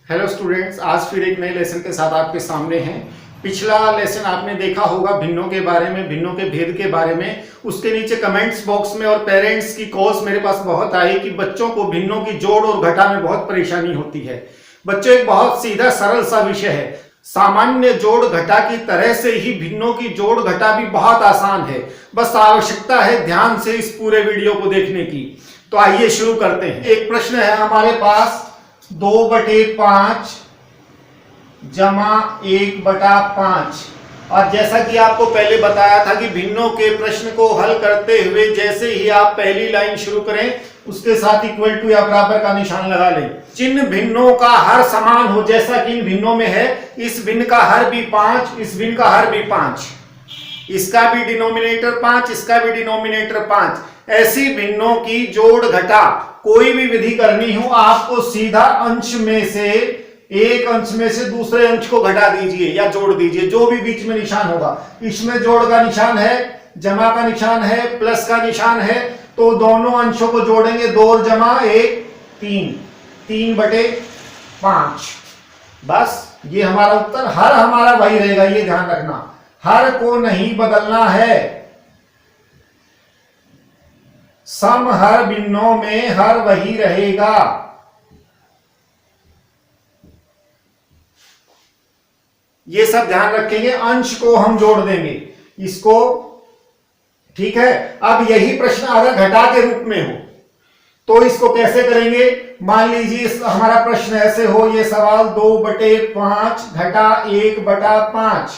Hello students, आज फिर एक नए लेसन के साथ आपके सामने हैं। पिछला लेसन आपने देखा होगा भिन्नों के बारे में, भिन्नों के भेद के बारे में। उसके नीचे कमेंट्स बॉक्स में और पेरेंट्स की कॉल्स मेरे पास बहुत आई कि बच्चों को भिन्नों की जोड़ और घटा में बहुत परेशानी होती है। बच्चों, एक बहुत सीधा सरल सा विषय है। सामान्य जोड़ घटा की तरह से ही भिन्नों की जोड़ घटा भी बहुत आसान है। बस आवश्यकता है ध्यान से इस पूरे वीडियो को देखने की। तो आइए शुरू करते हैं। एक प्रश्न है हमारे पास, 2/5 जमा 1/5। और जैसा कि आपको पहले बताया था कि भिन्नों के प्रश्न को हल करते हुए जैसे ही आप पहली लाइन शुरू करें उसके साथ इक्वल टू या बराबर का निशान लगा लें। जिन भिन्नों का हर समान हो, जैसा कि इन भिन्नों में है, इस भिन्न का हर भी 5, इस भिन्न का हर भी 5, इसका भी डिनोमिनेटर 5, इसका भी डिनोमिनेटर 5। ऐसी भिन्नों की जोड़ घटा कोई भी विधि करनी हो, आपको सीधा अंश में से एक अंश में से दूसरे अंश को घटा दीजिए या जोड़ दीजिए, जो भी बीच में निशान होगा। इसमें जोड़ का निशान है, जमा का निशान है, प्लस का निशान है, तो दोनों अंशों को जोड़ेंगे। 2 और जमा 1 3, 3/5। बस ये हमारा उत्तर। हर हमारा वही रहेगा, ये ध्यान रखना, हर को नहीं बदलना है। सम हर भिन्नों में हर वही रहेगा। ये सब ध्यान रखेंगे। अंश को हम जोड़ देंगे इसको, ठीक है। अब यही प्रश्न अगर घटा के रूप में हो तो इसको कैसे करेंगे? मान लीजिए हमारा प्रश्न ऐसे हो, ये सवाल 2/5 घटा 1/5,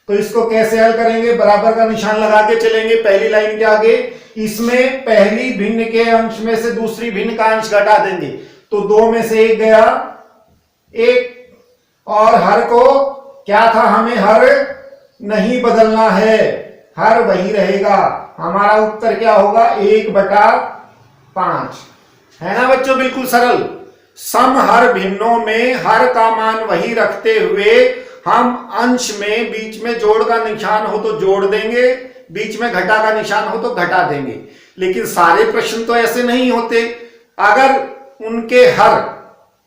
तो इसको कैसे हल करेंगे? बराबर का निशान लगा के चलेंगे पहली लाइन के आगे। इसमें पहली भिन्न के अंश में से दूसरी भिन्न का अंश घटा देंगे, तो 2 में से 1 गया 1, और हर को क्या था, हमें हर नहीं बदलना है, हर वही रहेगा। हमारा उत्तर क्या होगा? 1/5 है ना बच्चों, बिल्कुल सरल। सम हर भिन्नों में हर का मान वही रखते हुए हम अंश में बीच में जोड़ का निशान हो तो जोड़ देंगे, बीच में घटा का निशान हो तो घटा देंगे। लेकिन सारे प्रश्न तो ऐसे नहीं होते। अगर उनके हर,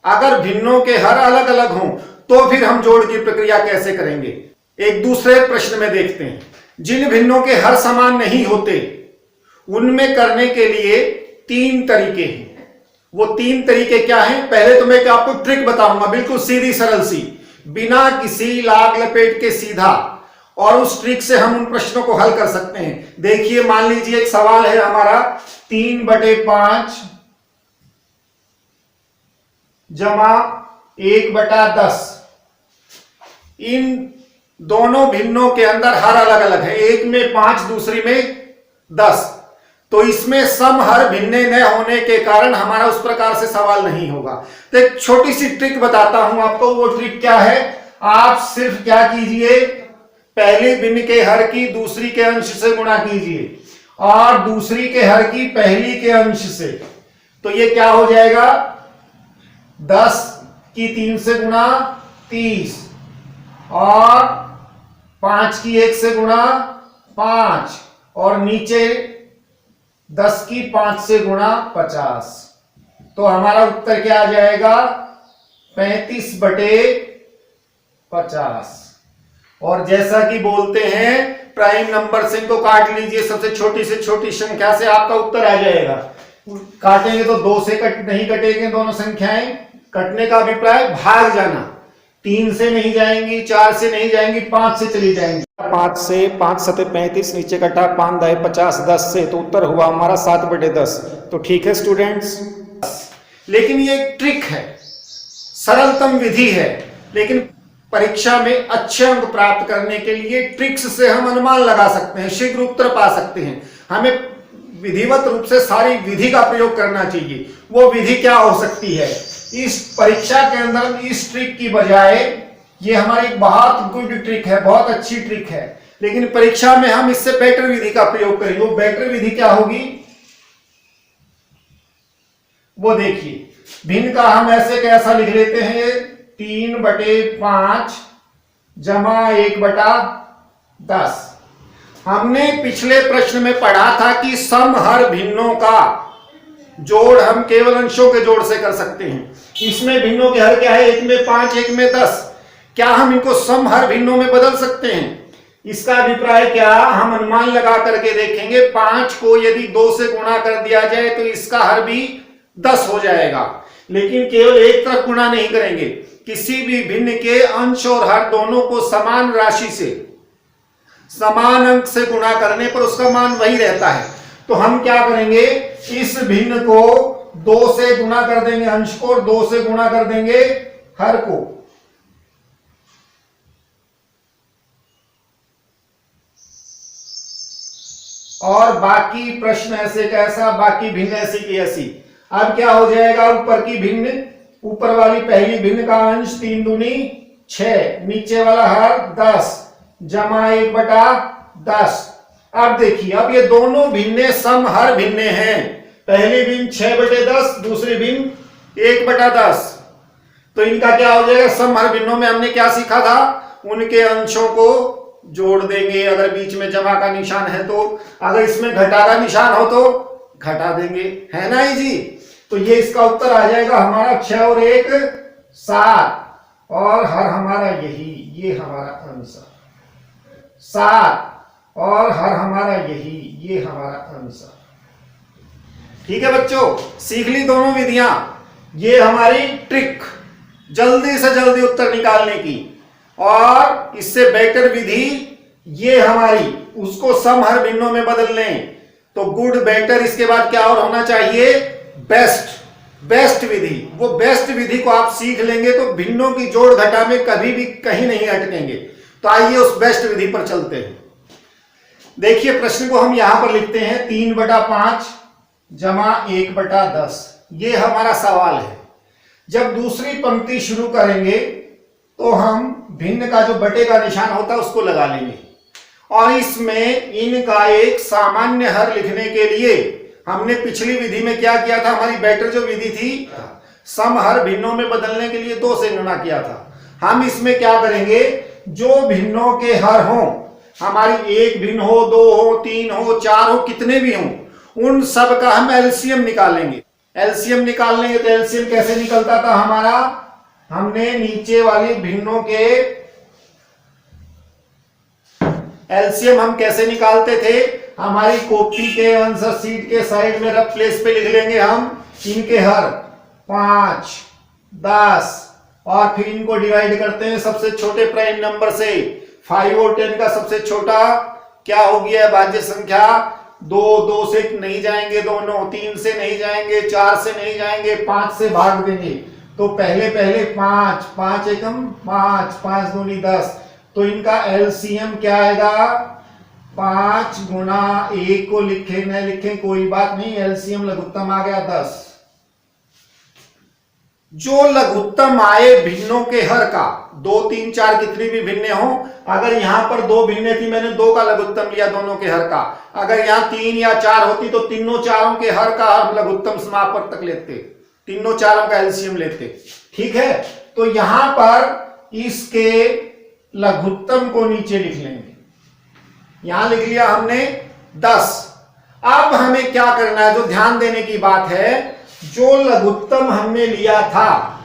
अगर भिन्नों के हर अलग अलग हों तो फिर हम जोड़ की प्रक्रिया कैसे करेंगे? एक दूसरे प्रश्न में देखते हैं। जिन भिन्नों के हर समान नहीं होते उनमें करने के लिए 3 तरीके हैं। वो 3 तरीके क्या हैं? पहले तो मैं आपको ट्रिक बताऊंगा, बिल्कुल सीधी सरल सी, बिना किसी लाग लपेट के सीधा, और उस ट्रिक से हम उन प्रश्नों को हल कर सकते हैं। देखिए, मान लीजिए एक सवाल है हमारा, 3/5 जमा 1/10। इन दोनों भिन्नों के अंदर हर अलग अलग है, एक में 5 दूसरी में 10, तो इसमें सम हर भिन्न न होने के कारण हमारा उस प्रकार से सवाल नहीं होगा। तो एक छोटी सी ट्रिक बताता हूं आपको। वो ट्रिक क्या है? आप सिर्फ क्या कीजिए, पहली भिन्न के हर की दूसरी के अंश से गुणा कीजिए और दूसरी के हर की पहली के अंश से, तो ये क्या हो जाएगा? 10 की 3 से गुणा 30, और 5 की 1 से गुणा 5, और नीचे 10 की 5 से गुणा 50। तो हमारा उत्तर क्या आ जाएगा? 35/50। और जैसा कि बोलते हैं प्राइम नंबर से इनको काट लीजिए, सबसे छोटी से छोटी संख्या से आपका उत्तर आ जाएगा। काटेंगे तो 2 से नहीं कटेंगे दोनों संख्याएं। कटने का अभिप्राय भाग जाना, 3 से नहीं जाएंगी, 4 से नहीं जाएंगी, 5 से चली जाएंगी। 5 से 5 7 35, नीचे कटा 5 दाए 50, 10 से, तो उत्तर हुआ हमारा 7/10। तो ठीक है स्टूडेंट्स, लेकिन ये एक ट्रिक है, सरलतम विधि है, लेकिन परीक्षा में अच्छे अंक प्राप्त करने के लिए ट्रिक्स से हम अनुमान लगा सकते हैं, शीघ्र उत्तर पा सकते हैं। हमें विधिवत रूप से सारी विधि का प्रयोग करना चाहिए। वो विधि क्या हो सकती है? इस परीक्षा के अंदर इस ट्रिक की बजाय, ये हमारी बहुत गुड ट्रिक है, बहुत अच्छी ट्रिक है, लेकिन परीक्षा में हम इससे बेटर विधि का प्रयोग करेंगे। वो बेटर विधि क्या होगी वो देखिए। भिन्न का हम ऐसे कैसा लिख लेते हैं, 3/5 जमा 1/10। हमने पिछले प्रश्न में पढ़ा था कि सम हर भिन्नों का जोड़ हम केवल अंशों के जोड़ से कर सकते हैं। इसमें भिन्नों के हर क्या है, एक में 5 एक में 10। क्या हम इनको सम हर भिन्नों में बदल सकते हैं? इसका अभिप्राय क्या, हम अनुमान लगा करके देखेंगे 5 को यदि 2 से गुणा कर दिया जाए तो इसका हर भी 10 हो जाएगा। लेकिन केवल एक तरफ गुणा नहीं करेंगे, किसी भी भिन्न के अंश और हर दोनों को समान राशि से, समान अंक से गुणा करने पर उसका मान वही रहता है। तो हम क्या करेंगे, इस भिन्न को 2 से गुणा कर देंगे, अंश को, और 2 से गुणा कर देंगे हर को। और बाकी प्रश्न ऐसे कैसा, बाकी भिन्न ऐसी की ऐसी। अब क्या हो जाएगा, ऊपर की भिन्न, ऊपर वाली पहली भिन्न का अंश 3 दूनी 6, नीचे वाला हर 10 जमा 1/10। अब देखिए, अब ये दोनों भिन्ने सम हर भिन्ने हैं। पहली भिन्न 6/10, दूसरी भिन्न 1/10। तो इनका क्या हो जाएगा, सम हर भिन्नों में हमने क्या सीखा था, उनके अंशों को जोड़ देंगे अगर बीच में जमा का निशान है तो, अगर इसमें घटा का निशान हो तो घटा देंगे, है ना जी। तो ये इसका उत्तर आ जाएगा हमारा 6 और 1 7, और हर हमारा यही, ये हमारा आंसर 7, और हर हमारा यही, ये हमारा आंसर। ठीक है बच्चों, सीख ली दोनों विधियां। ये हमारी ट्रिक जल्दी से जल्दी उत्तर निकालने की, और इससे बेटर विधि ये हमारी, उसको सम हर भिन्नों में बदल लें तो गुड, बेटर, इसके बाद क्या और होना चाहिए, बेस्ट। बेस्ट विधि, वो बेस्ट विधि को आप सीख लेंगे तो भिन्नों की जोड़ घटा में कभी भी कहीं नहीं अटकेंगे। तो आइए उस बेस्ट विधि पर चलते हैं। देखिए प्रश्न को हम यहां पर लिखते हैं 3/5 जमा 1/10। ये हमारा सवाल है। जब दूसरी पंक्ति शुरू करेंगे तो हम भिन्न का जो बटे का निशान होता है उसको लगा लेंगे, और इसमें इनका एक सामान्य हर लिखने के लिए हमने पिछली विधि में क्या किया था, हमारी बेटर जो विधि थी, सम हर भिन्नों में बदलने के लिए 2 से गुणा किया था। हम इसमें क्या करेंगे, जो भिन्नों के हर हों, हमारी 1 भिन्न हो, 2 हो, 3 हो, 4 हो, कितने भी हों, उन सब का हम एलसीएम निकालेंगे। एलसीएम निकाल लेंगे तो एलसीएम कैसे निकलता था हमारा, हमने नीचे वाली भिन्नों के एलसीएम हम कैसे निकालते थे, हमारी कॉपी के आंसर शीट के साइड में रफ प्लेस पे लिख लेंगे हम इनके हर 5 10, और फिर इनको डिवाइड करते हैं सबसे छोटे प्राइम नंबर से। 5 और 10 का सबसे छोटा क्या हो गया, भाज्य संख्या 2 से नहीं जाएंगे दोनों, 3 से नहीं जाएंगे, 4 से नहीं जाएंगे, 5 से भाग देंगे। तो पहले 5 5 एकम 5 5 दूनी 10। तो इनका एलसीएम क्या आएगा, 5 गुणा 1 को लिखे न लिखे कोई बात नहीं, एलसीएम लघुत्तम आ गया 10। जो लघुत्तम आए भिन्नों के हर का, 2 3 4 कितनी भी भिन्ने हो, अगर यहां पर 2 भिन्ने थी, मैंने 2 का लघुत्तम लिया दोनों के हर का, अगर यहां 3 या 4 होती तो तीनों चारों के हर का हम लघुत्तम समापक तक लेते, तीनों चारों का एलसीएम लेते। ठीक है, तो यहां पर इसके लघुत्तम को नीचे लिख लेंगे, यहां लिख लिया हमने 10। अब हमें क्या करना है, जो ध्यान देने की बात है, जो लघुत्तम हमने लिया था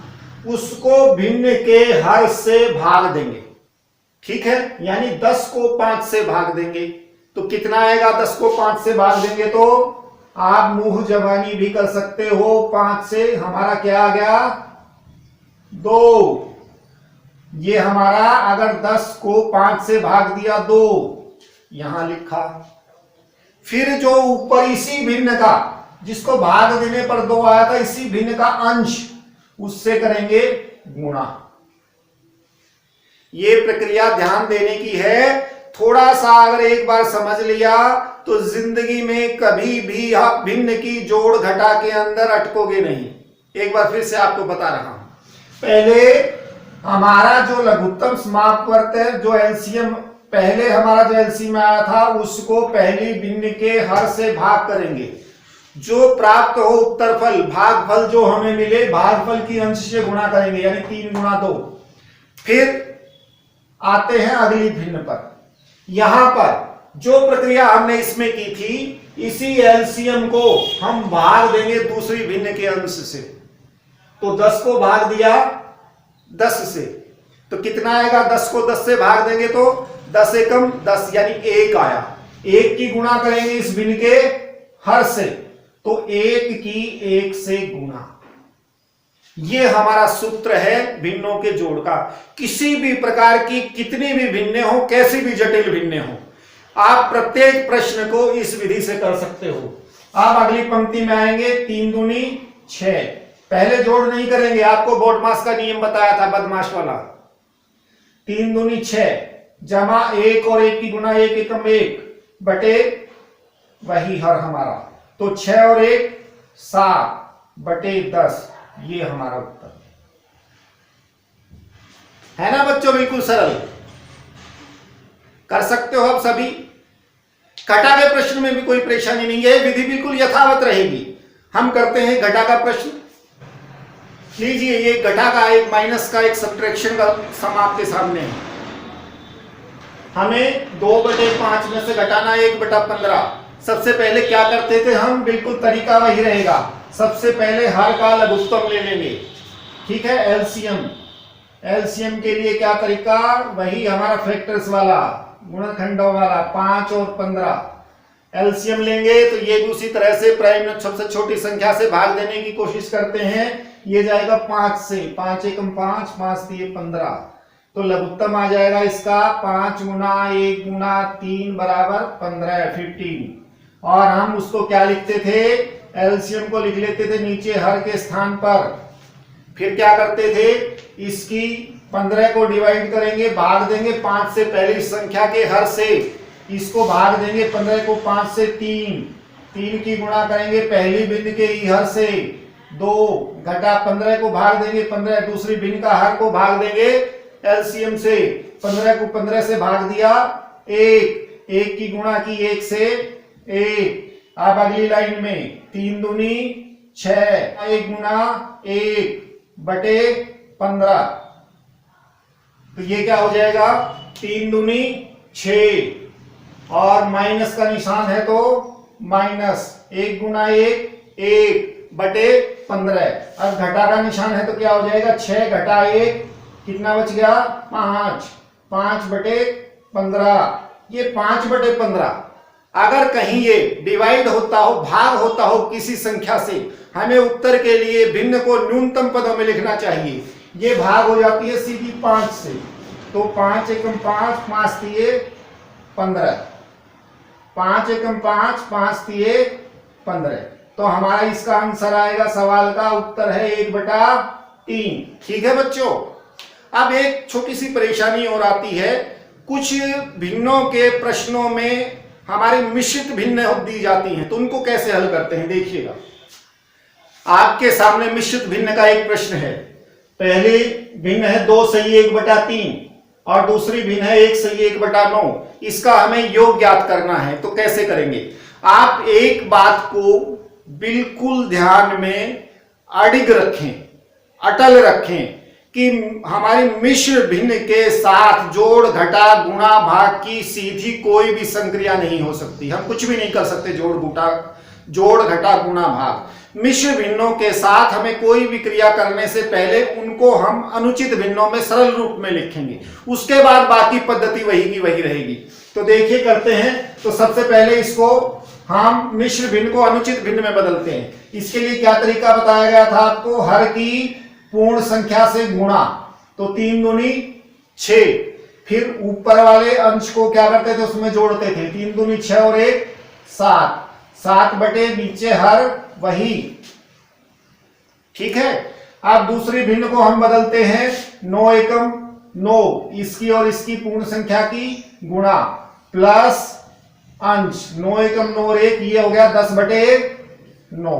उसको भिन्न के हर से भाग देंगे। ठीक है, यानी 10 को 5 से भाग देंगे तो कितना आएगा, 10 को 5 से भाग देंगे तो आप मुंह जबानी भी कर सकते हो, 5 से हमारा क्या आ गया 2। ये हमारा अगर 10 को 5 से भाग दिया 2, यहां लिखा। फिर जो ऊपर इसी भिन्न का, जिसको भाग देने पर 2 आया था, इसी भिन्न का अंश, उससे करेंगे गुणा। ये प्रक्रिया ध्यान देने की है। थोड़ा सा अगर एक बार समझ लिया तो जिंदगी में कभी भी आप भिन्न की जोड़ घटा के अंदर अटकोगे नहीं। एक बार फिर से आपको बता रहा हूं, पहले हमारा जो लघुत्तम समापवर्त है, जो एलसीएम, पहले हमारा जो एलसीएम आया था उसको पहली भिन्न के हर से भाग करेंगे, जो प्राप्त हो उत्तरफल, भागफल जो हमें मिले, भागफल की अंश से गुणा करेंगे, यानी 3 गुणा 2। फिर आते हैं अगली भिन्न पर। यहां पर जो प्रक्रिया हमने इसमें की थी, इसी एलसीएम को हम भाग देंगे दूसरी भिन्न के अंश से। तो 10 को भाग दिया 10 से, तो कितना आएगा? 10 को 10 से भाग देंगे तो 10 एकम 10 यानी 1 आया। 1 की गुणा करेंगे इस भिन्न के हर से, तो 1 की 1 से गुणा। ये हमारा सूत्र है भिन्नों के जोड़ का। किसी भी प्रकार की कितनी भी भिन्ने हो, कैसी भी जटिल भिन्ने हो, आप प्रत्येक प्रश्न को इस विधि से कर सकते हो। आप अगली पंक्ति में आएंगे, 3 दूनी 6। पहले जोड़ नहीं करेंगे, आपको बोर्ड मास का नियम बताया था बदमाश वाला। 3 दूनी 6 जमा 1 और 1 की गुणा 1 एकम 1 बटे वही हर हमारा, तो 6 और 1 7 बटे 10। ये हमारा उत्तर है ना बच्चों, बिल्कुल सरल कर सकते हो आप सभी। घटा के प्रश्न में भी कोई परेशानी नहीं है, विधि बिल्कुल यथावत रहेगी। हम करते हैं घटा का प्रश्न। लीजिए, ये घटा का एक माइनस का एक सब्ट्रैक्शन का सम आपके सामने है। हमें 2/5 में से घटाना 1/15। सबसे पहले क्या करते थे हम, बिल्कुल तरीका वही रहेगा। सबसे पहले हर का लघुत्तम ले लेंगे, ठीक है, एलसीएम। एलसीएम के लिए क्या तरीका, वही हमारा फैक्टर्स वाला, गुणनखंडों वाला, 5 और 15। एलसीएम लेंगे तो ये दूसरी तरह से प्राइम सबसे छोटी संख्या से भाग देने की कोशिश करते हैं। ये जाएगा 5 से, 5 एकम 5, 5 3 15, तो लघुत्तम आ जाएगा इसका 5 गुना 1 गुना 3 बराबर 15 15। और हम उसको क्या लिखते थे, एलसीएम को लिख लेते थे नीचे हर के स्थान पर। फिर क्या करते थे, इसकी 15 को डिवाइड करेंगे, भाग देंगे 5 से पहली संख्या के हर से, इसको भाग देंगे 15 को 5 से 3 की गुणा करेंगे पहली भिन्न के ही हर से 2, घटा 15 को भाग देंगे 15 दूसरी भिन्न का हर को भाग देंगे एलसीएम से, 15 को 15 से भाग दिया 1 की गुणा की 1 से 1। अब अगली लाइन में 3 दूनी 6, 1 गुना 1 बटे 15, तो ये क्या हो जाएगा, 3 दूनी 6 और माइनस का निशान है तो माइनस, 1 गुना 1 बटे 15। अब घटा का निशान है तो क्या हो जाएगा, 6 घटा 1 कितना बच गया, 5 बटे 15। ये 5 बटे 15 अगर कहीं ये डिवाइड होता हो, भाग होता हो किसी संख्या से, हमें उत्तर के लिए भिन्न को न्यूनतम पदों में लिखना चाहिए। ये भाग हो जाती है सीधी 5 से, तो 5 एकम 5, 5 3 15, 5 एकम 5, 5 3 15। तो हमारा इसका आंसर आएगा, सवाल का उत्तर है 1/3। ठीक है बच्चों। अब एक छोटी सी परेशानी और आती है, कुछ भिन्नों के प्रश्नों में हमारी मिश्रित भिन्न दी जाती हैं, तो उनको कैसे हल करते हैं देखिएगा। आपके सामने मिश्रित भिन्न का एक प्रश्न है। पहली भिन्न है 2 सही 1/3 और दूसरी भिन्न है 1 सही 1/9। इसका हमें योग ज्ञात करना है, तो कैसे करेंगे। आप एक बात को बिल्कुल ध्यान में अडिग रखें, अटल रखें कि हमारी मिश्र भिन्न के साथ जोड़ घटा गुणा भाग की सीधी कोई भी संक्रिया नहीं हो सकती। हम कुछ भी नहीं कर सकते जोड़ घटा गुणा भाग। मिश्र भिन्नों के साथ हमें कोई भी क्रिया करने से पहले उनको हम अनुचित भिन्नों में सरल रूप में लिखेंगे, उसके बाद बाकी पद्धति वही की वही रहेगी। तो देखिए करते हैं। तो सबसे पहले इसको हम मिश्र भिन्न को अनुचित भिन्न में बदलते हैं। इसके लिए क्या तरीका बताया गया था आपको, हर की पूर्ण संख्या से गुणा, तो 3 दूनी 6। फिर ऊपर वाले अंश को क्या करते थे, उसमें जोड़ते थे, 3 दूनी 6 और 1 7 बटे नीचे हर वही। ठीक है। अब दूसरी भिन्न को हम बदलते हैं, 9 एकम 9, इसकी और इसकी पूर्ण संख्या की गुणा प्लस अंश, 9 एकम 9 और 1, ये हो गया 10/9।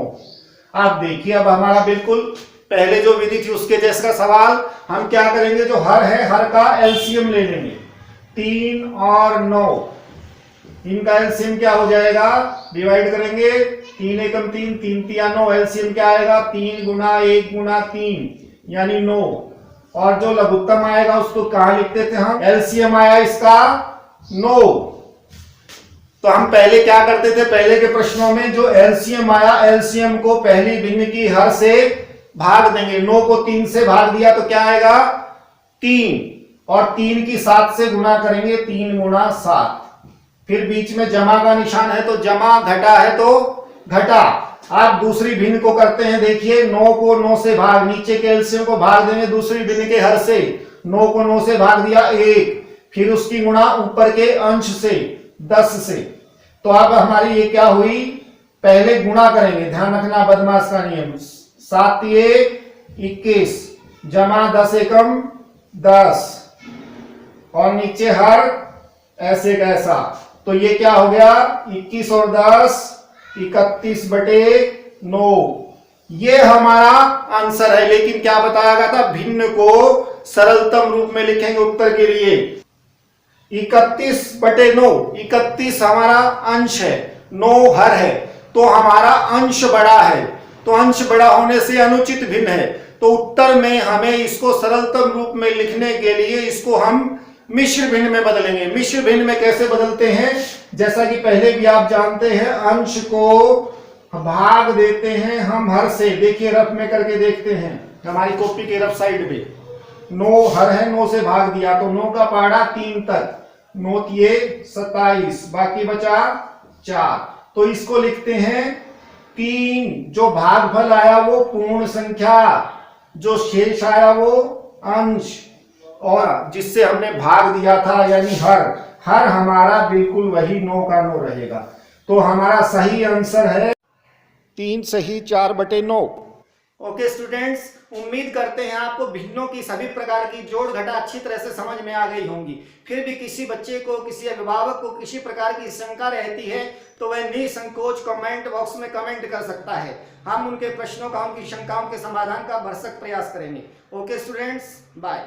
आप देखिए, अब हमारा बिल्कुल पहले जो विधि थी उसके जैसा सवाल। हम क्या करेंगे, जो हर है हर का एलसीएम ले लेंगे, 3 और 9, इनका एलसीएम क्या हो जाएगा, डिवाइड करेंगे, 3 एकम 3, 3 3 9, एलसीएम क्या आएगा, 3 गुना 1 गुना 3 यानी 9। और जो लघुत्तम आएगा उसको कहां लिखते थे हम, एलसीएम आया इसका 9, तो हम पहले क्या करते थे, पहले के प्रश्नों में जो एलसीएम आया, एलसीएम को पहली भिन्न की हर से भाग देंगे। 9 को 3 से भाग दिया तो क्या आएगा 3, और 3 की 7 से गुणा करेंगे, 3 गुणा 7। फिर बीच में जमा का निशान है तो जमा, घटा है तो घटा। आप दूसरी भिन्न को करते हैं, देखिए 9 को 9 से भाग, नीचे के एलसीएम को भाग देंगे दूसरी भिन्न के हर से। 9 को 9 से भाग दिया 1, फिर उसकी गुणा ऊपर के अंश से 10 से। तो अब हमारी ये क्या हुई, पहले गुणा करेंगे, ध्यान रखना बदमाश का नियम। 7 21 जमा 10 एकम 10, और नीचे हर ऐसे कैसा, तो ये क्या हो गया 21 और 10 31/9। ये हमारा आंसर है। लेकिन क्या बताया गया था, भिन्न को सरलतम रूप में लिखेंगे उत्तर के लिए। 31/9, 31 हमारा अंश है, 9 हर है, तो हमारा अंश बड़ा है, तो अंश बड़ा होने से अनुचित भिन्न है। तो उत्तर में हमें इसको सरलतम रूप में लिखने के लिए इसको हम मिश्र भिन्न में बदलेंगे। मिश्र भिन्न में कैसे बदलते हैं, जैसा कि पहले भी आप जानते हैं, अंश को भाग देते हैं हम हर से। देखिए रफ में करके देखते हैं, हमारी कॉपी के रफ साइड पे 9 हर है, 9 से भाग दिया तो 9 का पहाड़ा 3 तक, 9 तिये 27, बाकी बचा 4। तो इसको लिखते हैं 3, जो भागफल आया वो पूर्ण संख्या, जो शेष आया वो अंश, और जिससे हमने भाग दिया था यानी हर हमारा बिल्कुल वही 9 का 9 रहेगा। तो हमारा सही आंसर है 3 सही 4/9। ओके स्टूडेंट्स, उम्मीद करते हैं आपको भिन्नों की सभी प्रकार की जोड़ घटा अच्छी तरह से समझ में आ गई होंगी। फिर भी किसी बच्चे को, किसी अभिभावक को किसी प्रकार की शंका रहती है तो वह निसंकोच कमेंट बॉक्स में कमेंट कर सकता है। हम उनके प्रश्नों का, उनकी शंकाओं के समाधान का भरसक प्रयास करेंगे। Okay students, bye.